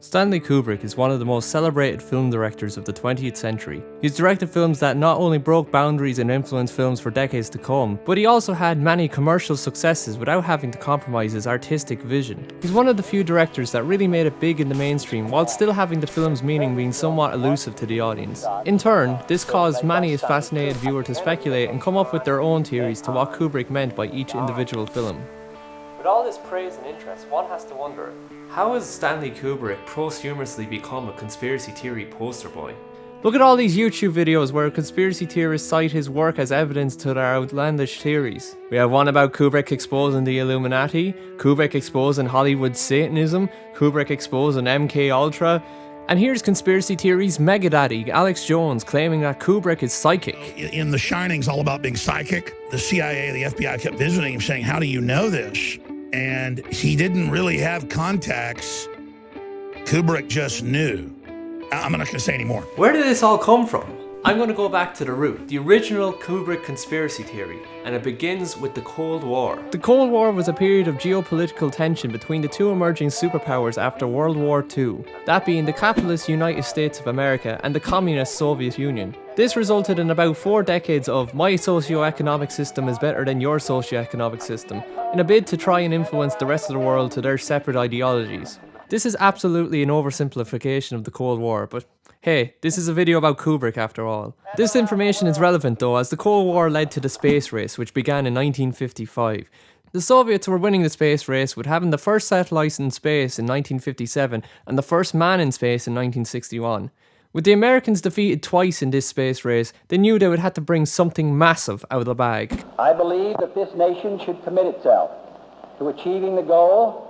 Stanley Kubrick is one of the most celebrated film directors of the 20th century. He's directed films that not only broke boundaries and influenced films for decades to come, but he also had many commercial successes without having to compromise his artistic vision. He's one of the few directors that really made it big in the mainstream while still having the film's meaning being somewhat elusive to the audience. In turn, this caused many a fascinated viewer to speculate and come up with their own theories to what Kubrick meant by each individual film. With all this praise and interest, one has to wonder, how has Stanley Kubrick posthumously become a conspiracy theory poster boy? Look at all these YouTube videos where conspiracy theorists cite his work as evidence to their outlandish theories. We have one about Kubrick exposing the Illuminati, Kubrick exposing Hollywood Satanism, Kubrick exposing MK Ultra, and here's conspiracy theories mega daddy Alex Jones claiming that Kubrick is psychic. In The Shining's all about being psychic. The CIA, the FBI kept visiting him saying, how do you know this? And he didn't really have contacts. Kubrick just knew. I'm not going to say any more. Where did this all come from? I'm going to go back to the root, the original Kubrick conspiracy theory, and it begins with the Cold War. The Cold War was a period of geopolitical tension between the two emerging superpowers after World War II, that being the capitalist United States of America and the communist Soviet Union. This resulted in about 4 decades of my socio-economic system is better than your socio-economic system, in a bid to try and influence the rest of the world to their separate ideologies. This is absolutely an oversimplification of the Cold War, but hey, this is a video about Kubrick after all. This information is relevant though, as the Cold War led to the space race, which began in 1955. The Soviets were winning the space race with having the first satellites in space in 1957 and the first man in space in 1961. With the Americans defeated twice in this space race, they knew they would have to bring something massive out of the bag. I believe that this nation should commit itself to achieving the goal,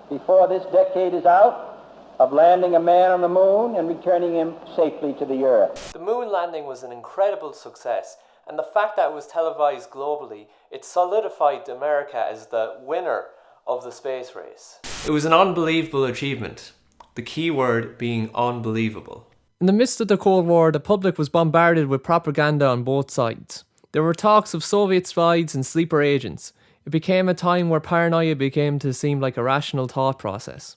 before this decade is out, of landing a man on the moon and returning him safely to the earth. The moon landing was an incredible success, and the fact that it was televised globally, it solidified America as the winner of the space race. It was an unbelievable achievement, the key word being unbelievable. In the midst of the Cold War, the public was bombarded with propaganda on both sides. There were talks of Soviet spies and sleeper agents. It became a time where paranoia began to seem like a rational thought process.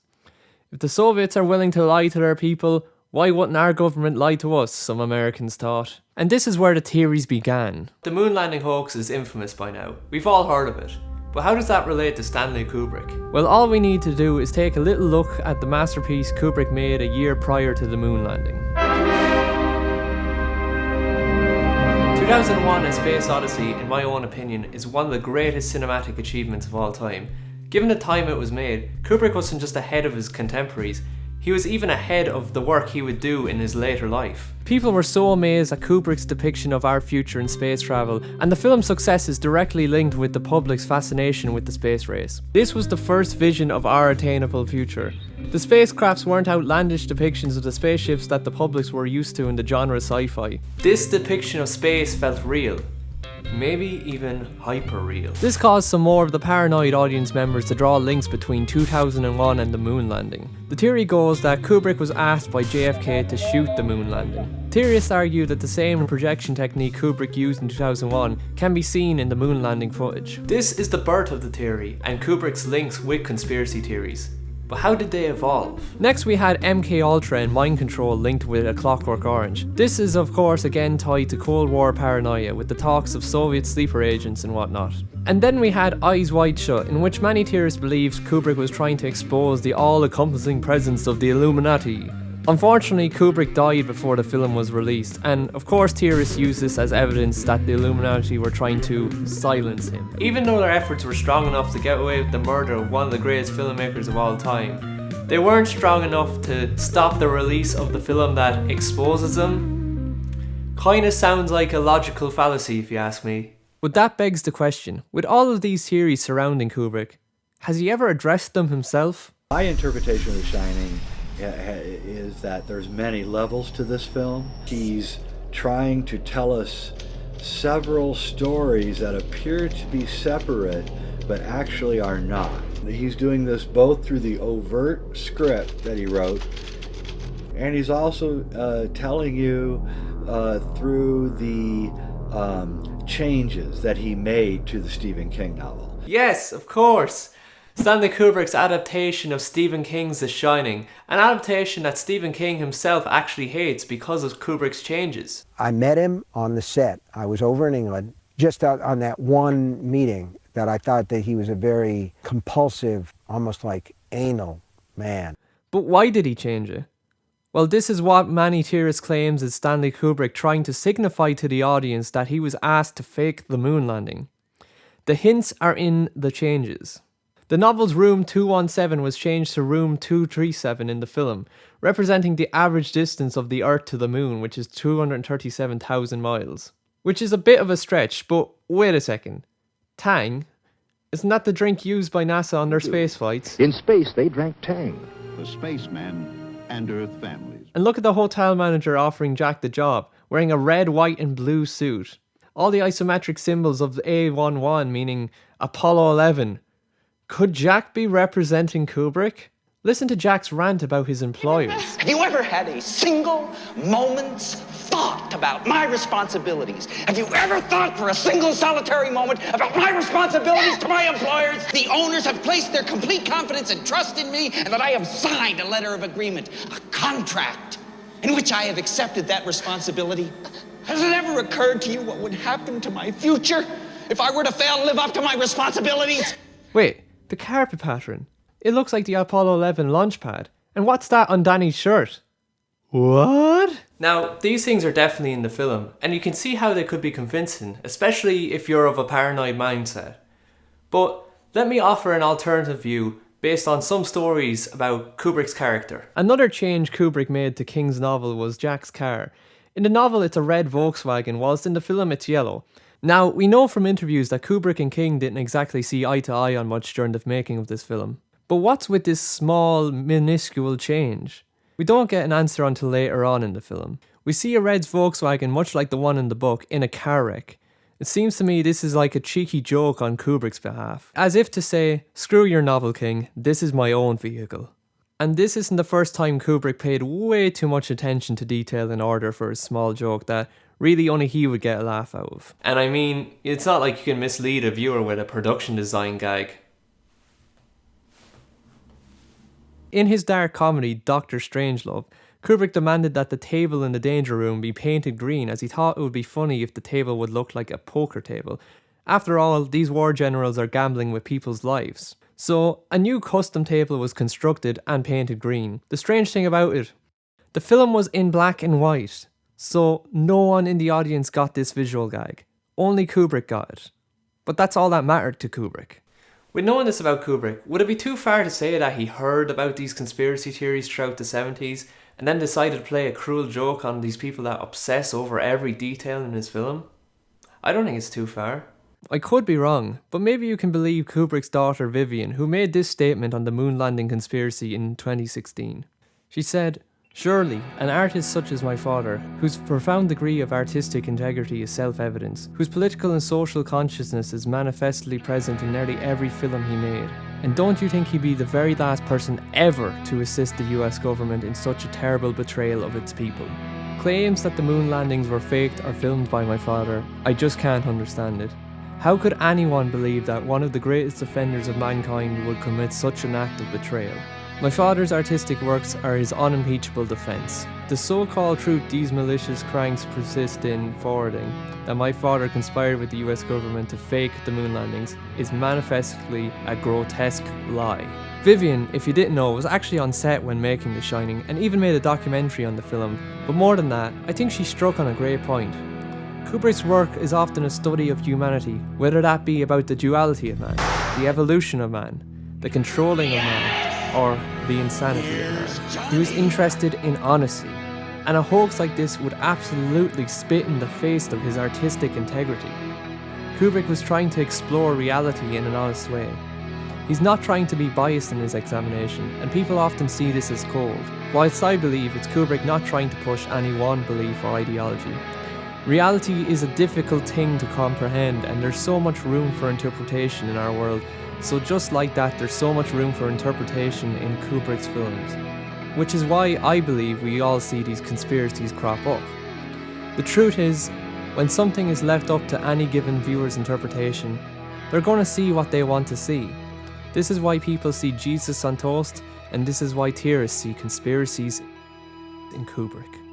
If the Soviets are willing to lie to their people, why wouldn't our government lie to us, some Americans thought. And this is where the theories began. The moon landing hoax is infamous by now. We've all heard of it. But how does that relate to Stanley Kubrick? Well, all we need to do is take a little look at the masterpiece Kubrick made a year prior to the moon landing. 2001: A Space Odyssey, in my own opinion, is one of the greatest cinematic achievements of all time. Given the time it was made, Kubrick wasn't just ahead of his contemporaries, he was even ahead of the work he would do in his later life. People were so amazed at Kubrick's depiction of our future in space travel, and the film's success is directly linked with the public's fascination with the space race. This was the first vision of our attainable future. The spacecrafts weren't outlandish depictions of the spaceships that the publics were used to in the genre sci-fi. This depiction of space felt real. Maybe even hyper-real. This caused some more of the paranoid audience members to draw links between 2001 and the moon landing. The theory goes that Kubrick was asked by JFK to shoot the moon landing. Theorists argue that the same projection technique Kubrick used in 2001 can be seen in the moon landing footage. This is the birth of the theory and Kubrick's links with conspiracy theories. But how did they evolve? Next we had MK Ultra and mind control linked with A Clockwork Orange. This is of course again tied to Cold War paranoia with the talks of Soviet sleeper agents and whatnot. And then we had Eyes Wide Shut, in which many theorists believed Kubrick was trying to expose the all-encompassing presence of the Illuminati. Unfortunately, Kubrick died before the film was released, and of course theorists use this as evidence that the Illuminati were trying to silence him. Even though their efforts were strong enough to get away with the murder of one of the greatest filmmakers of all time, they weren't strong enough to stop the release of the film that exposes them. Kinda sounds like a logical fallacy if you ask me. But that begs the question, with all of these theories surrounding Kubrick, has he ever addressed them himself? My interpretation of The Shining is that there's many levels to this film. He's trying to tell us several stories that appear to be separate but actually are not. He's doing this both through the overt script that he wrote, and he's also telling you through the changes that he made to the Stephen King novel. Yes, of course. Stanley Kubrick's adaptation of Stephen King's The Shining, an adaptation that Stephen King himself actually hates because of Kubrick's changes. I met him on the set. I was over in England, just out on that one meeting that I thought that he was a very compulsive, almost like anal man. But why did he change it? Well, this is what many theorists claim is Stanley Kubrick trying to signify to the audience that he was asked to fake the moon landing. The hints are in the changes. The novel's Room 217 was changed to Room 237 in the film, representing the average distance of the Earth to the moon, which is 237,000 miles. Which is a bit of a stretch, but wait a second. Tang? Isn't that the drink used by NASA on their space flights? In space, they drank Tang. The spacemen and Earth families. And look at the hotel manager offering Jack the job, wearing a red, white and blue suit. All the isometric symbols of the A11 meaning Apollo 11. Could Jack be representing Kubrick? Listen to Jack's rant about his employers. Have you ever had a single moment's thought about my responsibilities? Have you ever thought for a single solitary moment about my responsibilities to my employers? The owners have placed their complete confidence and trust in me, and that I have signed a letter of agreement, a contract, in which I have accepted that responsibility. Has it ever occurred to you what would happen to my future if I were to fail to live up to my responsibilities? Wait, the carpet pattern. It looks like the Apollo 11 launch pad. And what's that on Danny's shirt? What? Now, these things are definitely in the film, and you can see how they could be convincing, especially if you're of a paranoid mindset. But let me offer an alternative view based on some stories about Kubrick's character. Another change Kubrick made to King's novel was Jack's car. In the novel it's a red Volkswagen, whilst in the film it's yellow. Now, we know from interviews that Kubrick and King didn't exactly see eye to eye on much during the making of this film. But what's with this small, minuscule change? We don't get an answer until later on in the film. We see a red Volkswagen, much like the one in the book, in a car wreck. It seems to me this is like a cheeky joke on Kubrick's behalf. As if to say, screw your novel, King, this is my own vehicle. And this isn't the first time Kubrick paid way too much attention to detail in order for a small joke that really only he would get a laugh out of. And I mean, it's not like you can mislead a viewer with a production design gag. In his dark comedy, Dr.Stranglove, Kubrick demanded that the table in the danger room be painted green as he thought it would be funny if the table would look like a poker table. After all, these war generals are gambling with people's lives. So, a new custom table was constructed and painted green. The strange thing about it, the film was in black and white. So, no one in the audience got this visual gag. Only Kubrick got it. But that's all that mattered to Kubrick. With knowing this about Kubrick, would it be too far to say that he heard about these conspiracy theories throughout the 70s and then decided to play a cruel joke on these people that obsess over every detail in his film? I don't think it's too far. I could be wrong, but maybe you can believe Kubrick's daughter Vivian, who made this statement on the moon landing conspiracy in 2016. She said, "Surely, an artist such as my father, whose profound degree of artistic integrity is self-evident, whose political and social consciousness is manifestly present in nearly every film he made, and don't you think he'd be the very last person ever to assist the US government in such a terrible betrayal of its people? Claims that the moon landings were faked or filmed by my father, I just can't understand it. How could anyone believe that one of the greatest offenders of mankind would commit such an act of betrayal? My father's artistic works are his unimpeachable defence. The so-called truth these malicious cranks persist in forwarding, that my father conspired with the US government to fake the moon landings, is manifestly a grotesque lie." Vivian, if you didn't know, was actually on set when making The Shining and even made a documentary on the film, but more than that, I think she struck on a great point. Kubrick's work is often a study of humanity, whether that be about the duality of man, the evolution of man, the controlling of man, or the insanity of man. He was interested in honesty, and a hoax like this would absolutely spit in the face of his artistic integrity. Kubrick was trying to explore reality in an honest way. He's not trying to be biased in his examination, and people often see this as cold, whilst I believe it's Kubrick not trying to push any one belief or ideology. Reality is a difficult thing to comprehend, and there's so much room for interpretation in our world. So just like that, there's so much room for interpretation in Kubrick's films. Which is why I believe we all see these conspiracies crop up. The truth is, when something is left up to any given viewer's interpretation, they're going to see what they want to see. This is why people see Jesus on toast, and this is why theorists see conspiracies in Kubrick.